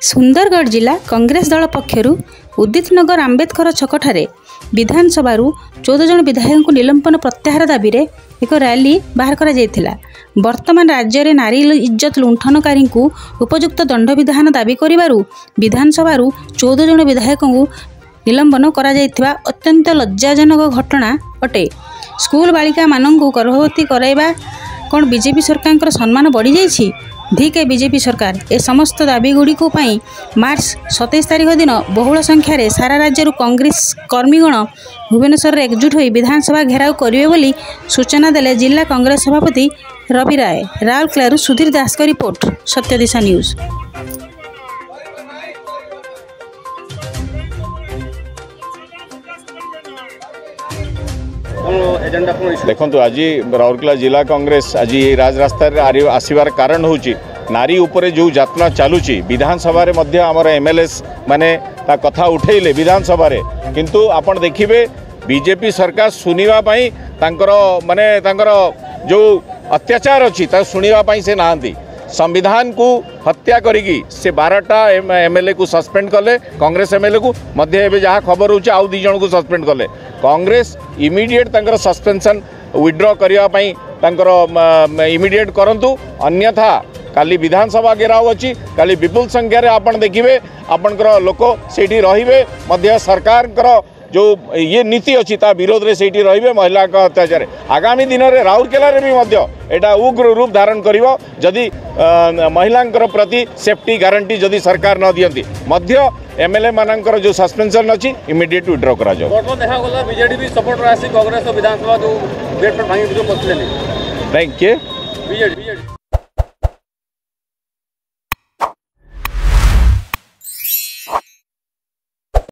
सुंदरगढ़ जिला कांग्रेस दल पक्षर उदित नगर आंबेडकर छकठारे विधानसभा 14 जन विधायक निलंबन प्रत्याहार दाबी रे एक रैली बाहर करा जायथिला। वर्तमान राज्य में नारी इज्जत लुंठनकारी उपयुक्त दंड विधान दाबी करिबारु विधानसभा 14 जन विधायक निलंबन करा जायथिबा अत्यंत लज्जाजनक घटना अटे। स्कूल बालिका मानंकु गर्भवती कराइबा कौन बीजेपी सरकार सम्मान बढ़ी जाइछि? धिके बीजेपी सरकार ए समस्त दाबीगुड़ी मार्च 27 तारिख दिन बहुल संख्यार सारा राज्य कांग्रेस कर्मीगण भुवनेश्वर एकजुट हो विधानसभा घेराव करेंगे बोली सूचना देले जिला कांग्रेस सभापति रवि राय। राउरकेला सुधीर दास का रिपोर्ट, सत्य दिशा न्यूज। देखो आज राउरकेला जिला कांग्रेस आज राजरास्ता आसबार कारण हूँ नारी उपरे जो यातना चलुची विधानसभा रे मध्य आमर एमएलएस माने ता कथा उठेले विधानसभा रे, किंतु आपण देखिबे बीजेपी सरकार सुनिवा पई तांकर माने तांकर जो अत्याचार अच्छी शुणा से नहांती संविधान को हत्या करिकी से 12टा एमएलए को सस्पेंड कले। कांग्रेस एमएलए को मध्य एवं जहाँ खबर हो 2 जन को सस्पेंड कले। कांग्रेस इमीडिएट तांकर सस्पेंशन विड्रॉ करने इमीडिएट करंतु, अन्यथा काली विधानसभा घेराव अच्छी काली विपुल संख्यार आपण देखिए आपणकर लोक से रे सरकार जो ये नीति अच्छी ता विरोध में सेठी रहिबे। महिला का अत्याचार आगामी दिन में राउरकेला रे भी मध्य एटा उग्र रूप धारण करिवो जदि महिला प्रति सेफ्टी गारंटी जदि सरकार न दियंती मध्य एमएलए मानकर जो सस्पेंशन अच्छी इमीडिएट विड्रॉ करा जाओ। देखा गला बीजेडी भी सपोर्ट रासी कांग्रेस विधानसभा जो गेट पर भांगी जो पसले नहीं के बीजेडी